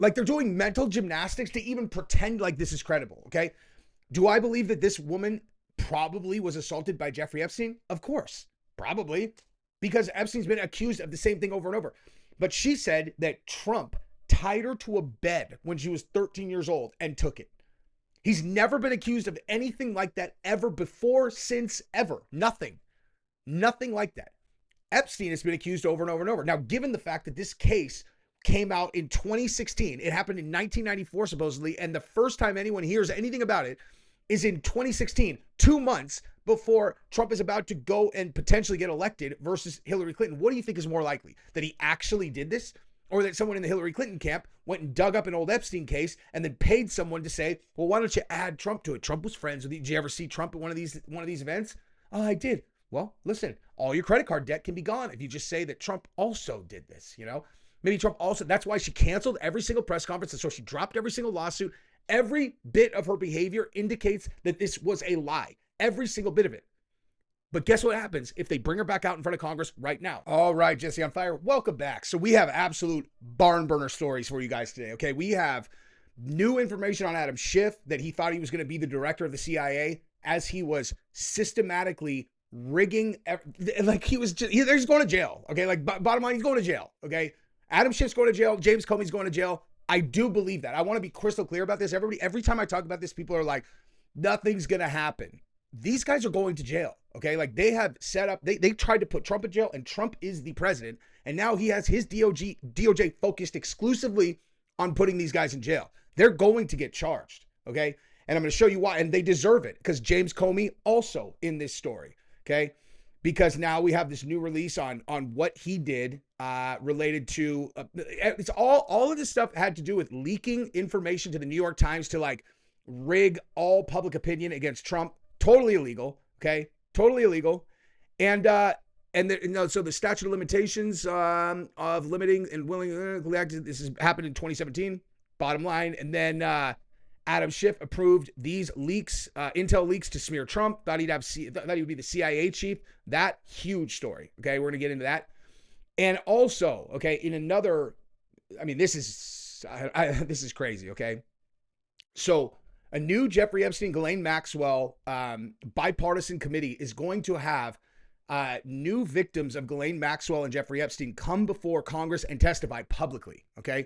Like they're doing mental gymnastics to even pretend like this is credible, okay? Do I believe that this woman probably was assaulted by Jeffrey Epstein? Of course, probably, because Epstein's been accused of the same thing over and over. But she said that Trump tied her to a bed when she was 13 years old and took it. He's never been accused of anything like that ever before, since, ever. Nothing. Nothing like that. Epstein has been accused over and over and over. Now, given the fact that this case came out in 2016, it happened in 1994 supposedly, and the first time anyone hears anything about it is in 2016, 2 months before Trump is about to go and potentially get elected versus Hillary Clinton. What do you think is more likely? That he actually did this, or that someone in the Hillary Clinton camp went and dug up an old Epstein case and then paid someone to say, well, why don't you add Trump to it? Trump was friends with you. Did you ever see Trump at one of these events? Oh, I did. Well, listen, all your credit card debt can be gone if you just say that Trump also did this, you know? Maybe Trump also, that's why she canceled every single press conference. And so she dropped every single lawsuit. Every bit of her behavior indicates that this was a lie. Every single bit of it. But guess what happens if they bring her back out in front of Congress right now? All right, Jesse on Fire, welcome back. So we have absolute barn burner stories for you guys today, okay? We have new information on Adam Schiff, that he thought he was going to be the director of the CIA as he was systematically rigging, like he's going to jail, okay? Like bottom line, he's going to jail, okay? Adam Schiff's going to jail. James Comey's going to jail. I do believe that. I want to be crystal clear about this. Every time I talk about this, people are like, nothing's going to happen. These guys are going to jail, okay? Like they have set up, they tried to put Trump in jail, and Trump is the president. And now he has his DOJ focused exclusively on putting these guys in jail. They're going to get charged, okay? And I'm going to show you why. And they deserve it, because James Comey also in this story, okay? Because now we have this new release on what he did related to, it's all of this stuff had to do with leaking information to the New York Times to like rig all public opinion against Trump. Totally illegal, okay? Totally illegal. And so the statute of limitations of limiting and willing, this has happened in 2017, bottom line. And then Adam Schiff approved these leaks, intel leaks to smear Trump. Thought he would be the CIA chief. That huge story. Okay, we're gonna get into that. And also, okay, in another, I mean, this is crazy. Okay, so a new Jeffrey Epstein, Ghislaine Maxwell bipartisan committee is going to have new victims of Ghislaine Maxwell and Jeffrey Epstein come before Congress and testify publicly. Okay.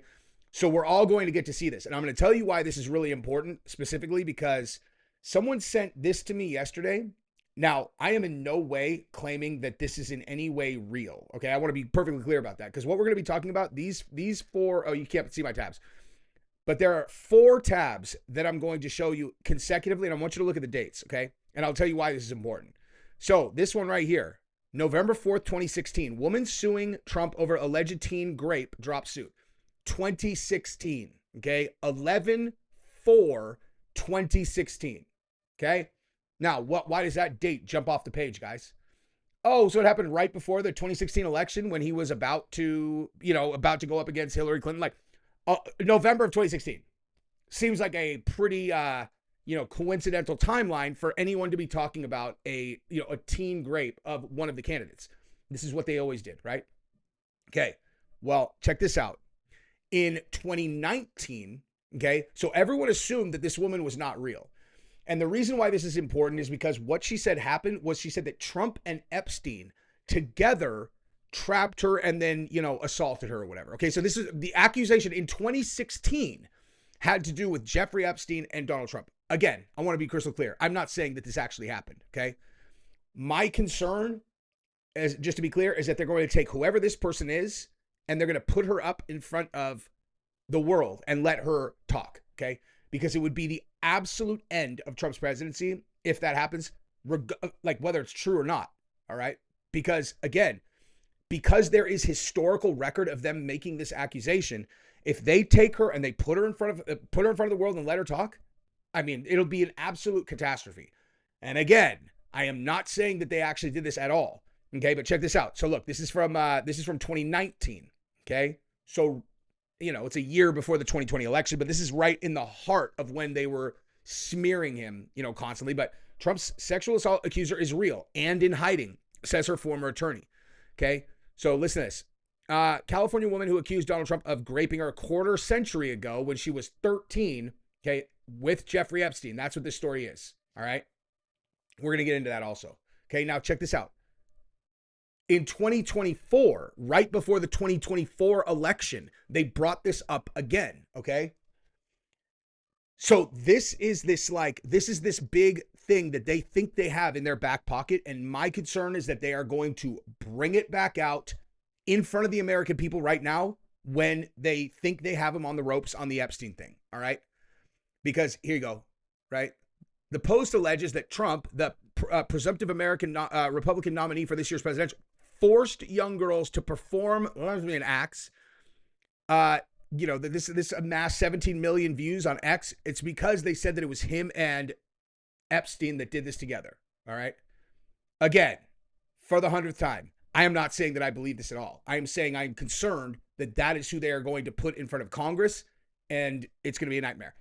So we're all going to get to see this. And I'm going to tell you why this is really important, specifically because someone sent this to me yesterday. Now, I am in no way claiming that this is in any way real. Okay. I want to be perfectly clear about that, because what we're going to be talking about, these four, oh, you can't see my tabs, but there are 4 tabs that I'm going to show you consecutively. And I want you to look at the dates. Okay. And I'll tell you why this is important. So this one right here, November 4th, 2016, woman suing Trump over alleged teen grape drops suit. 2016, okay? 11/4/2016, okay? Now, why does that date jump off the page, guys? Oh, so it happened right before the 2016 election when he was about to go up against Hillary Clinton. Like, November of 2016. Seems like a pretty, coincidental timeline for anyone to be talking about a teen grape of one of the candidates. This is what they always did, right? Okay, well, check this out. In 2019, okay, so everyone assumed that this woman was not real. And the reason why this is important is because what she said happened was she said that Trump and Epstein together trapped her and then, assaulted her or whatever. Okay, so this is the accusation in 2016 had to do with Jeffrey Epstein and Donald Trump. Again, I want to be crystal clear. I'm not saying that this actually happened, okay? My concern, just to be clear, is that they're going to take whoever this person is and they're going to put her up in front of the world and let her talk, okay? Because it would be the absolute end of Trump's presidency if that happens, like whether it's true or not, all right? Because, again, because there is historical record of them making this accusation, if they take her and they put her in front of the world and let her talk, I mean, it'll be an absolute catastrophe. And again, I am not saying that they actually did this at all, okay? But check this out. So look, this is from 2019. Okay. So, it's a year before the 2020 election, but this is right in the heart of when they were smearing him, constantly. But Trump's sexual assault accuser is real and in hiding, says her former attorney. Okay. So listen to this. California woman who accused Donald Trump of raping her a quarter century ago when she was 13, okay, with Jeffrey Epstein. That's what this story is, all right? We're going to get into that also. Okay, now check this out. In 2024, right before the 2024 election, they brought this up again, okay? So this is this big thing that they think they have in their back pocket, and my concern is that they are going to bring it back out in front of the American people right now when they think they have them on the ropes on the Epstein thing, all right? Because here you go, right? The Post alleges that Trump, the presumptive American Republican nominee for this year's presidential, forced young girls to perform acts. This amassed 17 million views on X. It's because they said that it was him and Epstein that did this together. All right. Again, for the 100th time, I am not saying that I believe this at all. I am saying I'm concerned that that is who they are going to put in front of Congress, and it's going to be a nightmare.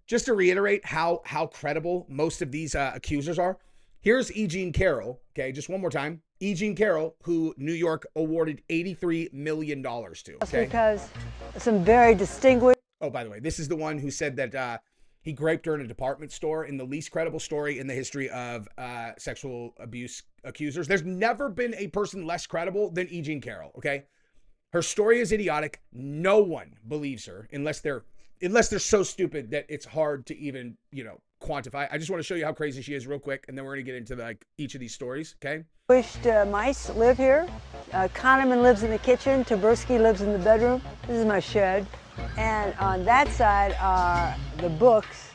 Just to reiterate how credible most of these accusers are, here's E. Jean Carroll, okay, just one more time. E. Jean Carroll, who New York awarded $83 million to. Okay? Because some very distinguished... Oh, by the way, this is the one who said that he raped her in a department store, in the least credible story in the history of sexual abuse accusers. There's never been a person less credible than E. Jean Carroll, okay? Her story is idiotic. No one believes her unless they're so stupid that it's hard to even, quantify. I just want to show you how crazy she is real quick, and then we're going to get into each of these stories, okay? Mice live here. Kahneman lives in the kitchen. Taberski lives in the bedroom. This is my shed. And on that side are the books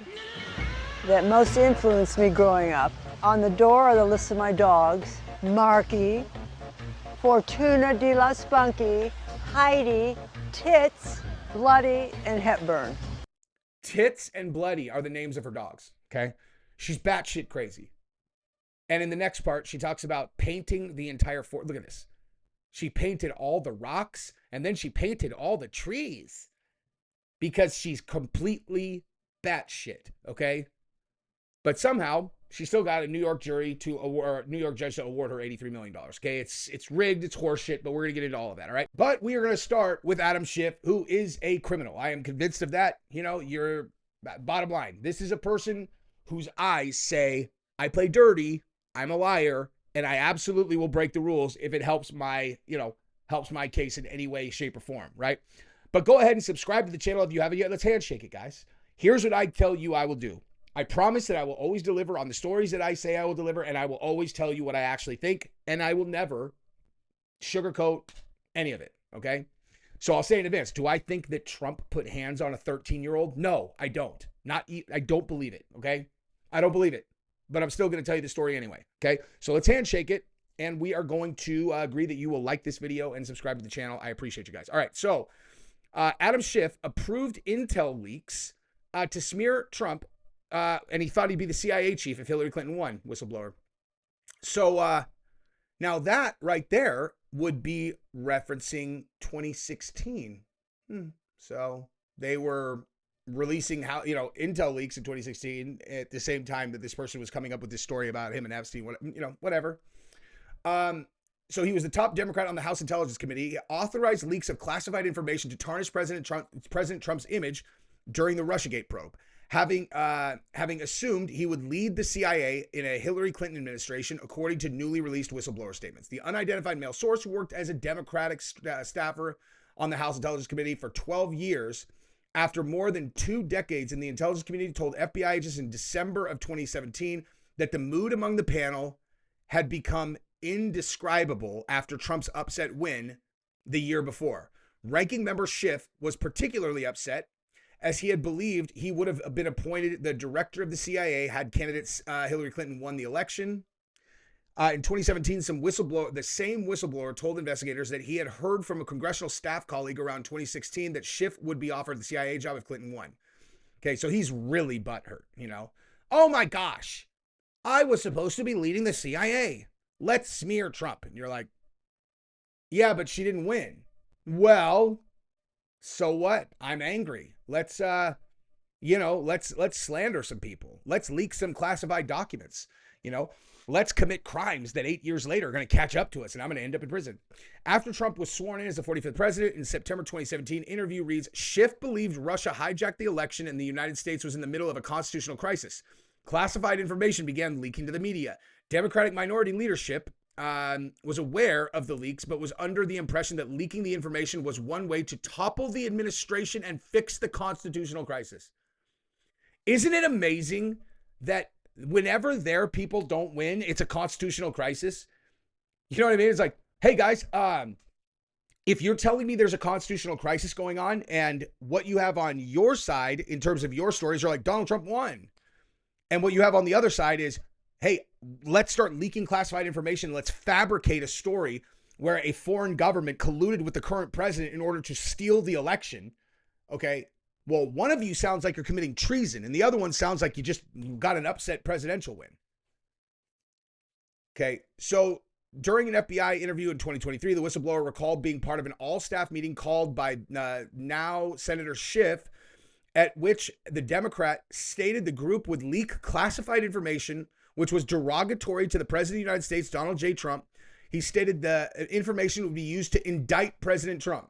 that most influenced me growing up. On the door are the lists of my dogs. Marky, Fortuna de la Spunky, Heidi, Tits, Bloody, and Hepburn. Tits and Bloody are the names of her dogs, okay? She's batshit crazy. And in the next part, she talks about painting the entire fort. Look at this. She painted all the rocks, and then she painted all the trees because she's completely batshit, okay? But somehow, she still got a New York judge to award her $83 million, okay? It's rigged, it's horseshit, but we're going to get into all of that, all right? But we are going to start with Adam Schiff, who is a criminal. I am convinced of that. You're bottom line. This is a person whose eyes say, I play dirty, I'm a liar, and I absolutely will break the rules if it helps my case in any way, shape, or form, right? But go ahead and subscribe to the channel if you haven't yet. Let's handshake it, guys. Here's what I tell you I will do. I promise that I will always deliver on the stories that I say I will deliver, and I will always tell you what I actually think, and I will never sugarcoat any of it, okay? So I'll say in advance, do I think that Trump put hands on a 13-year-old? No, I don't. I don't believe it, okay? I don't believe it, but I'm still going to tell you the story anyway, okay? So let's handshake it, and we are going to agree that you will like this video and subscribe to the channel. I appreciate you guys. All right, so Adam Schiff approved intel leaks to smear Trump, and he thought he'd be the CIA chief if Hillary Clinton won, whistleblower. So now that right there would be referencing 2016. So they were releasing intel leaks in 2016 at the same time that this person was coming up with this story about him and Epstein, whatever. So he was the top Democrat on the House Intelligence Committee. He authorized leaks of classified information to tarnish President Trump's image during the Russiagate probe. Having assumed he would lead the CIA in a Hillary Clinton administration, according to newly released whistleblower statements. The unidentified male source, who worked as a Democratic staffer on the House Intelligence Committee for 12 years, after more than 2 decades in the intelligence community, told FBI agents in December of 2017 that the mood among the panel had become indescribable after Trump's upset win the year before. Ranking member Schiff was particularly upset, as he had believed he would have been appointed the director of the CIA had candidates Hillary Clinton won the election. In 2017, the same whistleblower told investigators that he had heard from a congressional staff colleague around 2016 that Schiff would be offered the CIA job if Clinton won. Okay, so he's really butthurt, Oh my gosh, I was supposed to be leading the CIA. Let's smear Trump. And you're like, yeah, but she didn't win. Well, so what? I'm angry. Let's You know, let's slander some people. Let's leak some classified documents. You know, let's commit crimes that 8 years later are going to catch up to us, and I'm going to end up in prison. After Trump was sworn in as the 45th president in September 2017, interview reads, Schiff believed Russia hijacked the election and the United States was in the middle of a constitutional crisis. Classified information began leaking to the media. Democratic minority leadership was aware of the leaks, but was under the impression that leaking the information was one way to topple the administration and fix the constitutional crisis. Isn't it amazing that whenever their people don't win, it's a constitutional crisis? You know what I mean? It's like, hey guys, if you're telling me there's a constitutional crisis going on and what you have on your side in terms of your stories are like Donald Trump won. And what you have on the other side is, hey, let's start leaking classified information. Let's fabricate a story where a foreign government colluded with the current president in order to steal the election. Okay. Well, one of you sounds like you're committing treason, and the other one sounds like you just got an upset presidential win. Okay, so during an FBI interview in 2023, the whistleblower recalled being part of an all-staff meeting called by now Senator Schiff, at which the Democrat stated the group would leak classified information, which was derogatory to the President of the United States, Donald J. Trump. He stated the information would be used to indict President Trump.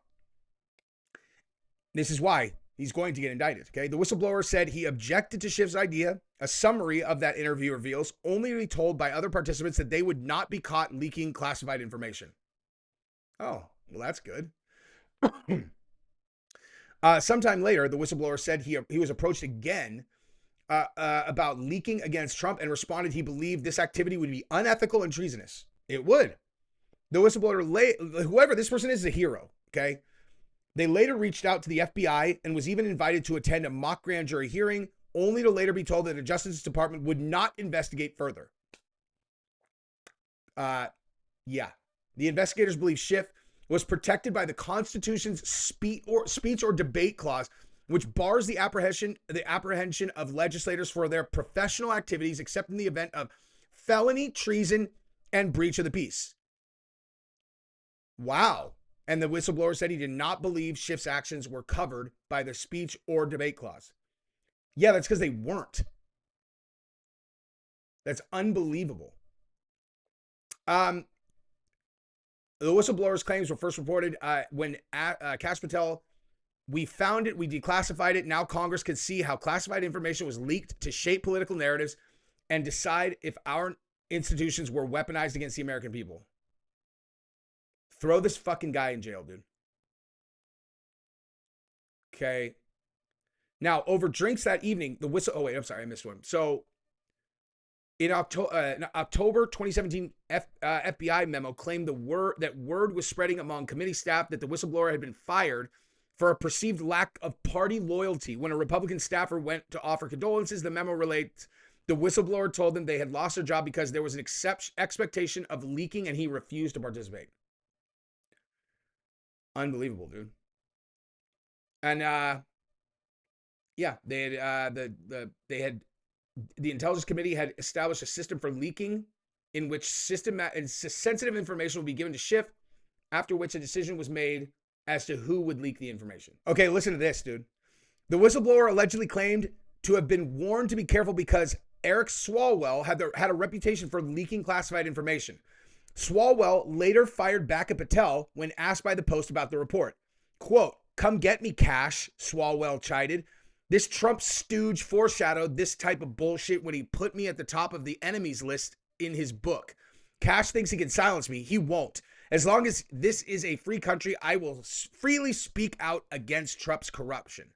This is why he's going to get indicted, okay? The whistleblower said he objected to Schiff's idea. A summary of that interview reveals only to be told by other participants that they would not be caught leaking classified information. Oh, well, that's good. Sometime later, the whistleblower said he was approached again about leaking against Trump and responded he believed this activity would be unethical and treasonous. It would. The whistleblower, whoever this person is a hero, okay? They later reached out to the FBI and was even invited to attend a mock grand jury hearing, only to later be told that the Justice Department would not investigate further. Yeah. The investigators believe Schiff was protected by the Constitution's speech or debate clause, which bars the apprehension of legislators for their professional activities except in the event of felony, treason, and breach of the peace. Wow. And the whistleblower said he did not believe Schiff's actions were covered by the speech or debate clause. Yeah, that's because they weren't. That's unbelievable. The whistleblower's claims were first reported when Kash Patel, we found it, we declassified it. Now Congress could see how classified information was leaked to shape political narratives and decide if our institutions were weaponized against the American people. Throw this fucking guy in jail, dude. Okay. Now, over drinks that evening, oh wait, I'm sorry, I missed one. So, in October 2017, FBI memo claimed that word was spreading among committee staff that the whistleblower had been fired for a perceived lack of party loyalty. When a Republican staffer went to offer condolences, the memo relates the whistleblower told them they had lost their job because there was an expectation of leaking and he refused to participate. Unbelievable, dude. And yeah, they had the Intelligence Committee had established a system for leaking in which sensitive information would be given to Schiff, after which a decision was made as to who would leak the information. Okay, listen to this, dude. The whistleblower allegedly claimed to have been warned to be careful because Eric Swalwell had a reputation for leaking classified information. Swalwell later fired back at Patel when asked by the Post about the report. Quote, "Come get me, Kash," Swalwell chided. "This Trump stooge foreshadowed this type of bullshit when he put me at the top of the enemies list in his book. Kash thinks he can silence me. He won't. As long as this is a free country, I will freely speak out against Trump's corruption."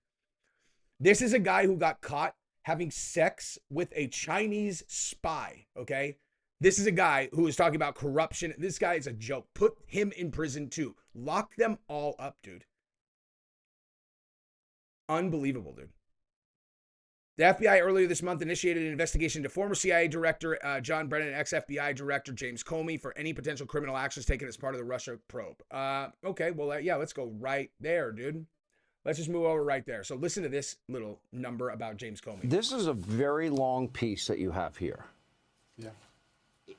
This is a guy who got caught having sex with a Chinese spy, okay? This is a guy who is talking about corruption. This guy is a joke. Put him in prison too. Lock them all up, dude. Unbelievable, dude. The FBI earlier this month initiated an investigation into former CIA Director John Brennan and ex-FBI Director James Comey for any potential criminal actions taken as part of the Russia probe. Okay, well, yeah, let's go right there, dude. Let's just move over right there. So listen to this little number about James Comey. This is a very long piece that you have here. Yeah.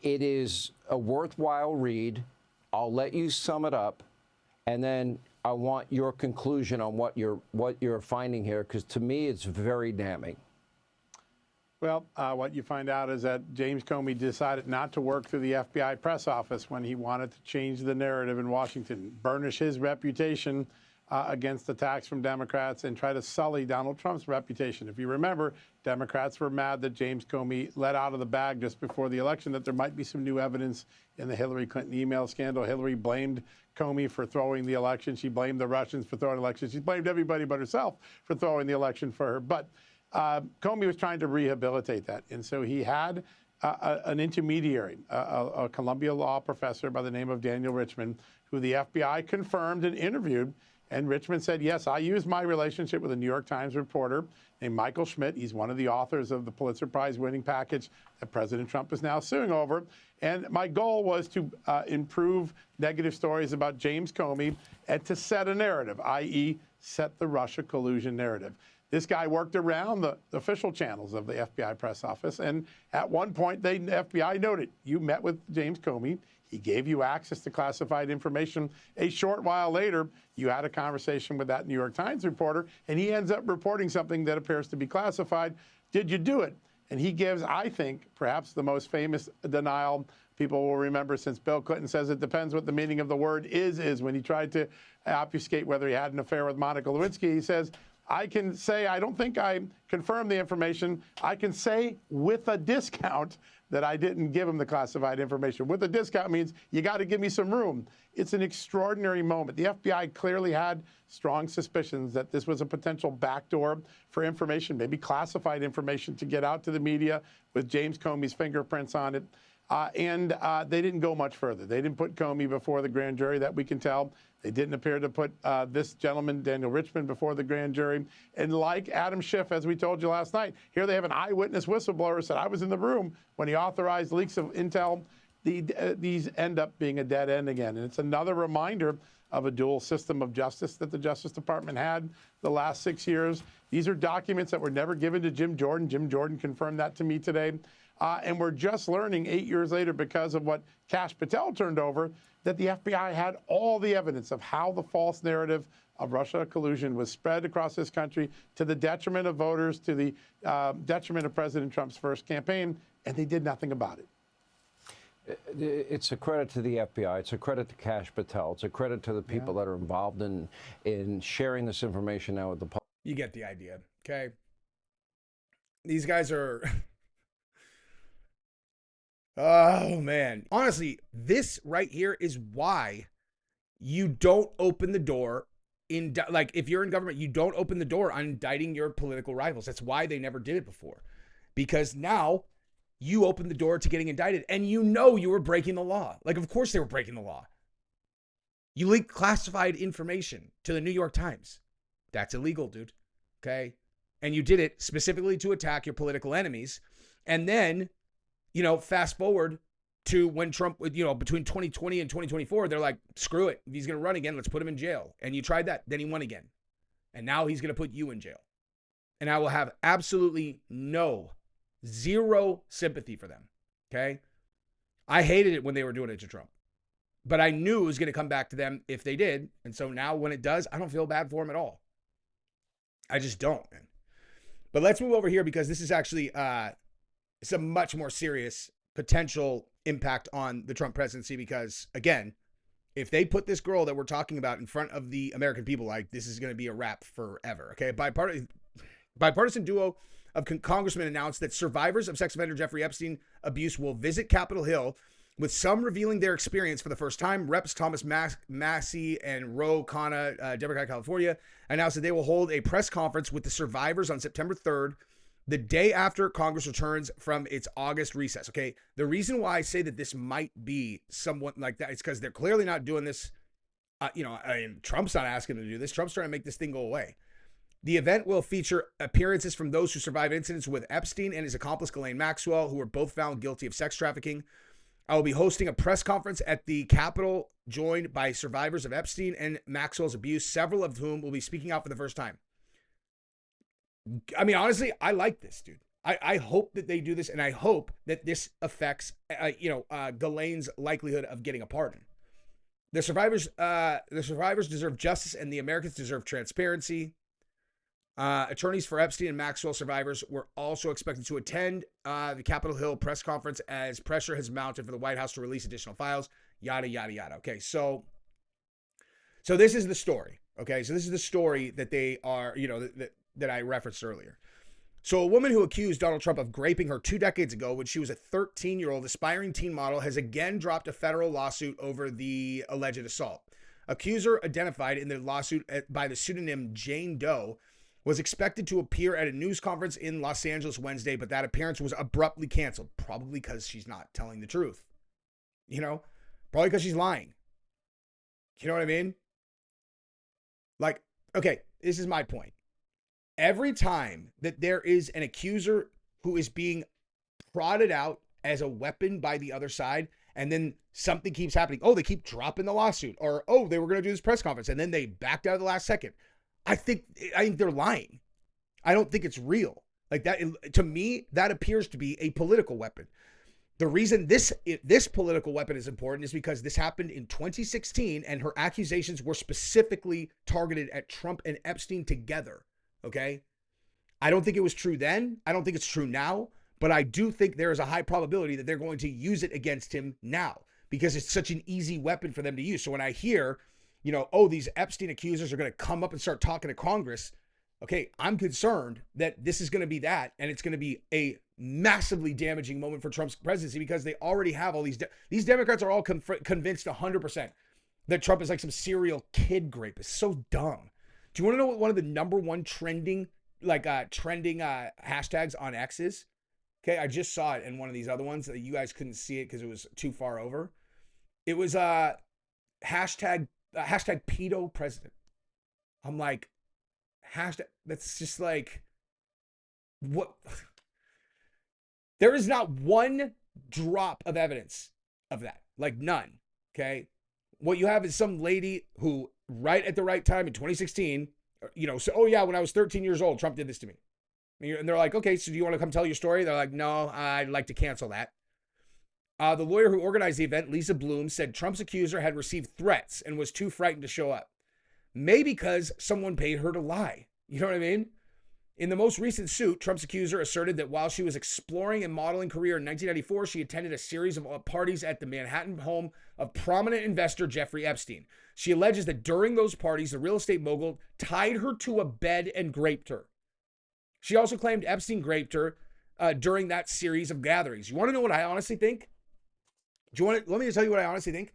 It is a worthwhile read. I'll let you sum it up, and then I want your conclusion on what you're finding here, because to me it's very damning. Well, what you find out is that James Comey decided not to work through the FBI press office when he wanted to change the narrative in Washington, burnish his reputation against attacks from Democrats, and try to sully Donald Trump's reputation. If you remember, Democrats were mad that James Comey let out of the bag just before the election that there might be some new evidence in the Hillary Clinton email scandal. Hillary blamed Comey for throwing the election. She blamed the Russians for throwing the election. She blamed everybody but herself for throwing the election for her. But Comey was trying to rehabilitate that. And so he had an intermediary, a Columbia law professor by the name of Daniel Richman, who the FBI confirmed and interviewed. And Richman said, yes, I used my relationship with a New York Times reporter named Michael Schmidt. He's one of the authors of the Pulitzer Prize winning package that President Trump is now suing over. And my goal was to improve negative stories about James Comey and to set a narrative, i.e. set the Russia collusion narrative. This guy worked around the official channels of the FBI press office. And at one point, the FBI noted, you met with James Comey. He gave you access to classified information. A short while later, you had a conversation with that New York Times reporter, and he ends up reporting something that appears to be classified. Did you do it? And he gives, I think, perhaps the most famous denial people will remember, since Bill Clinton says it depends what the meaning of the word is when he tried to obfuscate whether he had an affair with Monica Lewinsky. He says, I can say, I don't think I confirmed the information. I can say with a discount that I didn't give him the classified information. With a discount means you got to give me some room. It's an extraordinary moment. The FBI clearly had strong suspicions that this was a potential backdoor for information, maybe classified information, to get out to the media with James Comey's fingerprints on it. And they didn't go much further. They didn't put Comey before the grand jury, that we can tell. They didn't appear to put this gentleman, Daniel Richman, before the grand jury. And like Adam Schiff, as we told you last night, here they have an eyewitness whistleblower said, I was in the room when he authorized leaks of intel. These end up being a dead end again. And it's another reminder of a dual system of justice that the Justice Department had the last 6 years. These are documents that were never given to Jim Jordan. Jim Jordan confirmed that to me today. And we're just learning 8 years later, because of what Kash Patel turned over, that the FBI had all the evidence of how the false narrative of Russia collusion was spread across this country to the detriment of voters, to the detriment of President Trump's first campaign, and they did nothing about it. It's a credit to the FBI. It's a credit to Kash Patel. It's a credit to the people that are involved in sharing this information now with the public. You get the idea, okay? These guys are... Oh, man. Honestly, this right here is why you don't open the door like, if you're in government, you don't open the door on indicting your political rivals. That's why they never did it before. Because now you open the door to getting indicted, and you know you were breaking the law. Like, of course they were breaking the law. You leaked classified information to the New York Times. That's illegal, dude. Okay? And you did it specifically to attack your political enemies. And then, you know, fast forward to when Trump, you know, between 2020 and 2024, they're like, screw it. If he's going to run again, let's put him in jail. And you tried that. Then he won again. And now he's going to put you in jail. And I will have absolutely zero sympathy for them. Okay? I hated it when they were doing it to Trump. But I knew it was going to come back to them if they did. And so now when it does, I don't feel bad for him at all. I just don't, man. But let's move over here, because this is actually it's a much more serious potential impact on the Trump presidency. Because, again, if they put this girl that we're talking about in front of the American people, like, this is going to be a wrap forever. Okay? Bipartisan duo of congressmen announced that survivors of sex offender Jeffrey Epstein abuse will visit Capitol Hill, with some revealing their experience for the first time. Reps Thomas Massey and Ro Khanna, Democrat, California, announced that they will hold a press conference with the survivors on September 3rd, the day after Congress returns from its August recess. Okay, the reason why I say that this might be somewhat like that is because they're clearly not doing this. Trump's not asking them to do this. Trump's trying to make this thing go away. The event will feature appearances from those who survived incidents with Epstein and his accomplice Ghislaine Maxwell, who were both found guilty of sex trafficking. I will be hosting a press conference at the Capitol, joined by survivors of Epstein and Maxwell's abuse, several of whom will be speaking out for the first time. I mean, honestly, I like this, dude. I hope that they do this, and I hope that this affects, Ghislaine's likelihood of getting a pardon. The survivors deserve justice, and the Americans deserve transparency. Attorneys for Epstein and Maxwell survivors were also expected to attend the Capitol Hill press conference as pressure has mounted for the White House to release additional files. Yada yada yada. Okay, so this is the story. Okay, so this is the story that they are, that I referenced earlier. So a woman who accused Donald Trump of graping her 2 decades ago when she was a 13-year-old aspiring teen model has again dropped a federal lawsuit over the alleged assault. Accuser, identified in the lawsuit by the pseudonym Jane Doe, was expected to appear at a news conference in Los Angeles Wednesday, but that appearance was abruptly canceled, probably because she's not telling the truth. Probably because she's lying. You know what I mean? Like, okay, this is my point. Every time that there is an accuser who is being prodded out as a weapon by the other side, and then something keeps happening. Oh, they keep dropping the lawsuit, or oh, they were going to do this press conference, and then they backed out at the last second. I think they're lying. I don't think it's real. Like that, to me, that appears to be a political weapon. The reason this political weapon is important is because this happened in 2016, and her accusations were specifically targeted at Trump and Epstein together. Okay. I don't think it was true then. I don't think it's true now, but I do think there is a high probability that they're going to use it against him now because it's such an easy weapon for them to use. So when I hear, oh, these Epstein accusers are going to come up and start talking to Congress. Okay. I'm concerned that this is going to be that, and it's going to be a massively damaging moment for Trump's presidency because they already have all these Democrats are all convinced 100% that Trump is like some serial kid rapist. So dumb. Do you want to know what one of the number one trending hashtags on X is? Okay, I just saw it in one of these other ones that you guys couldn't see it because it was too far over. It was hashtag pedo president. I'm like, that's just like, what? There is not one drop of evidence of that, like none. Okay, what you have is some lady who, right at the right time in 2016, so, oh yeah, when I was 13 years old, Trump did this to me. And they're like, okay, so do you want to come tell your story? They're like, no, I'd like to cancel that. The lawyer who organized the event, Lisa Bloom, said Trump's accuser had received threats and was too frightened to show up. Maybe because someone paid her to lie. You know what I mean? In the most recent suit, Trump's accuser asserted that while she was exploring a modeling career in 1994, she attended a series of parties at the Manhattan home of prominent investor Jeffrey Epstein. She alleges that during those parties, the real estate mogul tied her to a bed and raped her. She also claimed Epstein raped her during that series of gatherings. You want to know what I honestly think? Let me just tell you what I honestly think.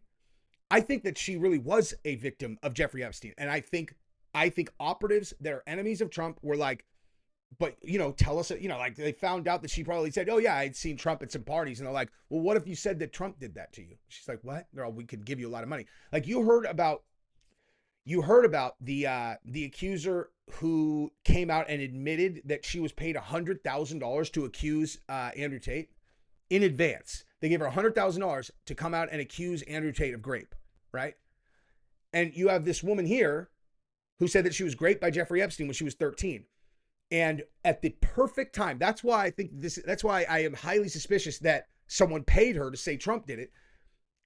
I think that she really was a victim of Jeffrey Epstein. And I think operatives that are enemies of Trump were like, but, tell us, like they found out that she probably said, oh yeah, I'd seen Trump at some parties. And they're like, well, what if you said that Trump did that to you? She's like, what? They're all, we could give you a lot of money. Like you heard about the accuser who came out and admitted that she was paid $100,000 to accuse Andrew Tate in advance. They gave her $100,000 to come out and accuse Andrew Tate of grape, right? And you have this woman here who said that she was raped by Jeffrey Epstein when she was 13. And at the perfect time, that's why I am highly suspicious that someone paid her to say Trump did it.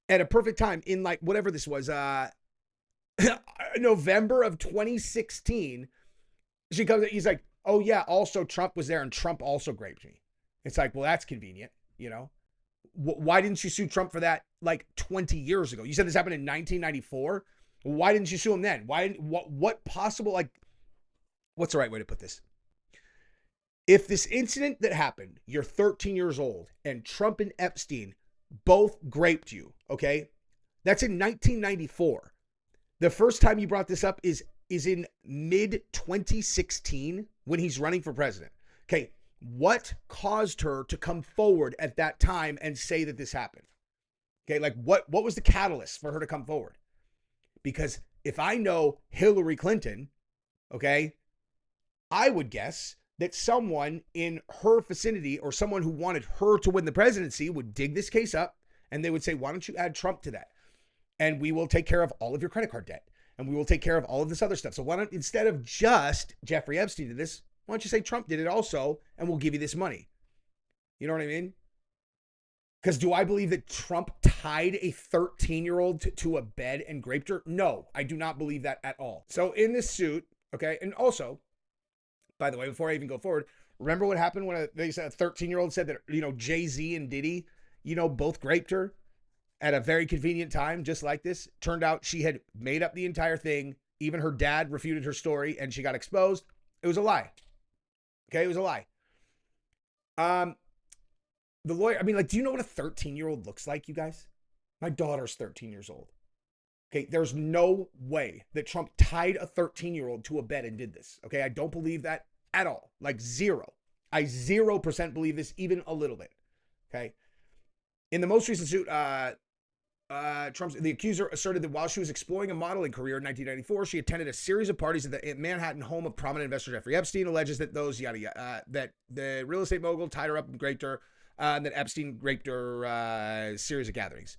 At a perfect time in like whatever this was, November of 2016, she comes, he's like, oh yeah, also Trump was there and Trump also raped me. It's like, well, that's convenient, Why didn't you sue Trump for that like 20 years ago? You said this happened in 1994. Why didn't you sue him then? What possible, like, what's the right way to put this? If this incident that happened, you're 13 years old and Trump and Epstein both raped you, okay? That's in 1994. The first time you brought this up is in mid 2016 when he's running for president. Okay, what caused her to come forward at that time and say that this happened? Okay, like what was the catalyst for her to come forward? Because if I know Hillary Clinton, okay, I would guess that someone in her vicinity or someone who wanted her to win the presidency would dig this case up and they would say, why don't you add Trump to that? And we will take care of all of your credit card debt. And we will take care of all of this other stuff. So why don't, instead of just Jeffrey Epstein did this, why don't you say Trump did it also and we'll give you this money? You know what I mean? Because do I believe that Trump tied a 13-year-old to a bed and raped her? No, I do not believe that at all. So in this suit, okay, and also, by the way, before I even go forward, remember what happened when they said a 13-year-old said that, Jay-Z and Diddy, both raped her at a very convenient time, just like this. Turned out she had made up the entire thing. Even her dad refuted her story and she got exposed. It was a lie. Okay, it was a lie. The lawyer, do you know what a 13-year-old looks like, you guys? My daughter's 13 years old. Okay, there's no way that Trump tied a 13-year-old to a bed and did this. Okay, I don't believe that at all. Like zero. I 0% believe this even a little bit. Okay. In the most recent suit, the accuser asserted that while she was exploring a modeling career in 1994, she attended a series of parties at the Manhattan home of prominent investor Jeffrey Epstein. Alleges that that the real estate mogul tied her up and raped her, and that Epstein raped her series of gatherings.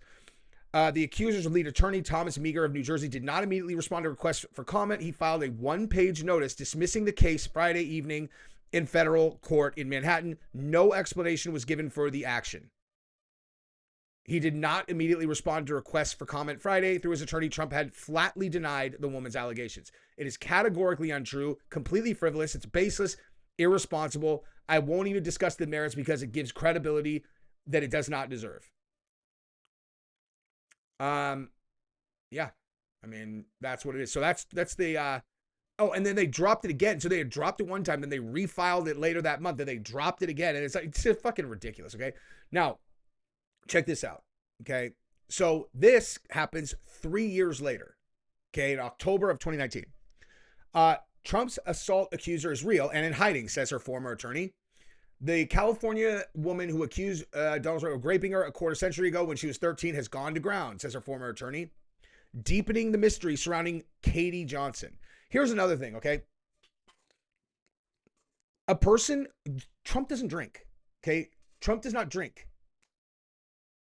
The accuser's lead attorney, Thomas Meager of New Jersey, did not immediately respond to requests for comment. He filed a one-page notice dismissing the case Friday evening in federal court in Manhattan. No explanation was given for the action. He did not immediately respond to requests for comment Friday. Through his attorney, Trump had flatly denied the woman's allegations. It is categorically untrue, completely frivolous. It's baseless, irresponsible. I won't even discuss the merits because it gives credibility that it does not deserve. Yeah, that's what it is. So that's the, and then they dropped it again. So they had dropped it one time, then they refiled it later that month, then they dropped it again. And it's fucking ridiculous. Okay. Now, check this out, okay? So this happens 3 years later, okay, in October of 2019. Trump's assault accuser is real and in hiding, says her former attorney. The California woman who accused Donald Trump of raping her a quarter century ago when she was 13 has gone to ground, says her former attorney, deepening the mystery surrounding Katie Johnson. Here's another thing, okay? Trump doesn't drink, okay? Trump does not drink.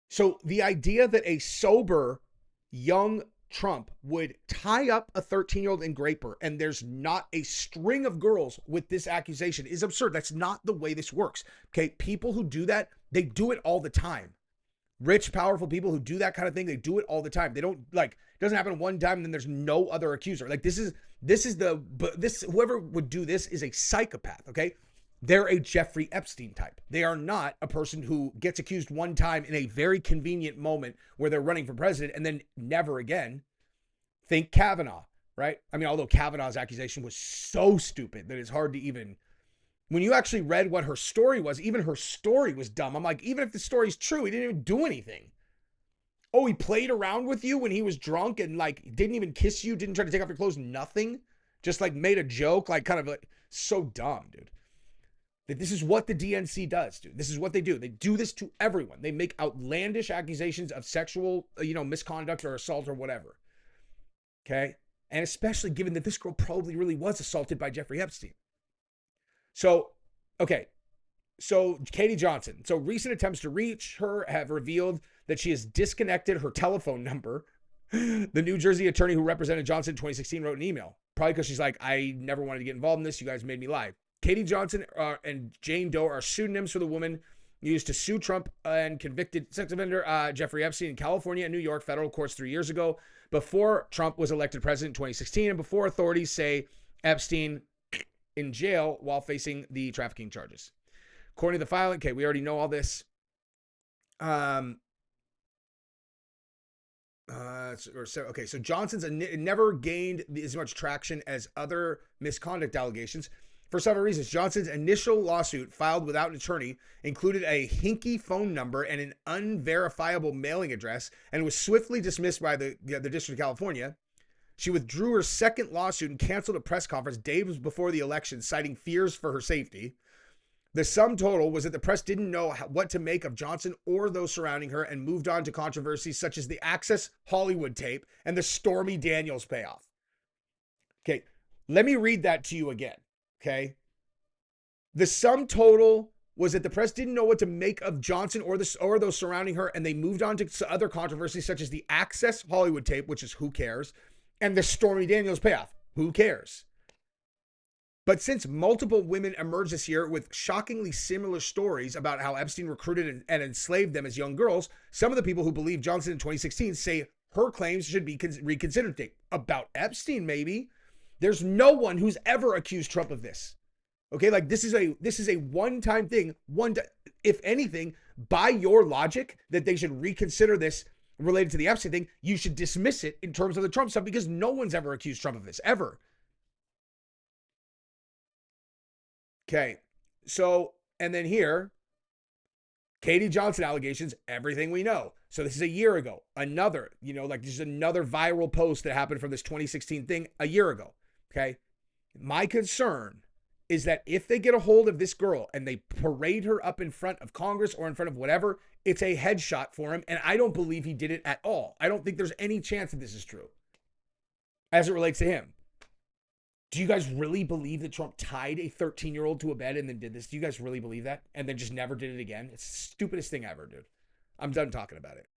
So the idea that a sober young Trump would tie up a 13-year-old and rape her, and there's not a string of girls with this accusation is absurd. That's not the way this works. Okay, people who do that, they do it all the time. Rich, powerful people who do that kind of thing, they do it all the time. They don't it doesn't happen one time and then there's no other accuser. Whoever would do this is a psychopath, okay? They're a Jeffrey Epstein type. They are not a person who gets accused one time in a very convenient moment where they're running for president and then never again. Think Kavanaugh, right? Although Kavanaugh's accusation was so stupid that it's hard to even, when you actually read what her story was, even her story was dumb. I'm like, even if the story's true, he didn't even do anything. Oh, he played around with you when he was drunk and didn't even kiss you, didn't try to take off your clothes, nothing. Just made a joke, so dumb, dude. This is what the DNC does, dude. This is what they do. They do this to everyone. They make outlandish accusations of sexual, misconduct or assault or whatever. Okay? And especially given that this girl probably really was assaulted by Jeffrey Epstein. So, okay. So, Katie Johnson. So, recent attempts to reach her have revealed that she has disconnected her telephone number. The New Jersey attorney who represented Johnson in 2016 wrote an email. Probably because she's like, I never wanted to get involved in this. You guys made me lie. Katie Johnson and Jane Doe are pseudonyms for the woman used to sue Trump and convicted sex offender Jeffrey Epstein in California and New York federal courts 3 years ago, before Trump was elected president in 2016 and before authorities say Epstein in jail while facing the trafficking charges. According to the filing, okay, we already know all this. So Johnson's never gained as much traction as other misconduct allegations. For several reasons, Johnson's initial lawsuit filed without an attorney included a hinky phone number and an unverifiable mailing address and was swiftly dismissed by the District of California. She withdrew her second lawsuit and canceled a press conference days before the election, citing fears for her safety. The sum total was that the press didn't know what to make of Johnson or those surrounding her and moved on to controversies such as the Access Hollywood tape and the Stormy Daniels payoff. Okay, let me read that to you again. Okay. The sum total was that the press didn't know what to make of Johnson or those surrounding her, and they moved on to other controversies such as the Access Hollywood tape, which is who cares, and the Stormy Daniels payoff. Who cares? But since multiple women emerged this year with shockingly similar stories about how Epstein recruited and enslaved them as young girls, some of the people who believed Johnson in 2016 say her claims should be reconsidered. About Epstein, maybe. There's no one who's ever accused Trump of this. Okay, like this is a one-time thing. If anything, by your logic that they should reconsider this related to the Epstein thing, you should dismiss it in terms of the Trump stuff because no one's ever accused Trump of this, ever. Okay, so, and then here, Katie Johnson allegations, everything we know. So this is a year ago. Another, like this is another viral post that happened from this 2016 thing a year ago. Okay, my concern is that if they get a hold of this girl and they parade her up in front of Congress or in front of whatever, it's a headshot for him. And I don't believe he did it at all. I don't think there's any chance that this is true as it relates to him. Do you guys really believe that Trump tied a 13-year-old to a bed and then did this? Do you guys really believe that? And then just never did it again? It's the stupidest thing ever, dude. I'm done talking about it.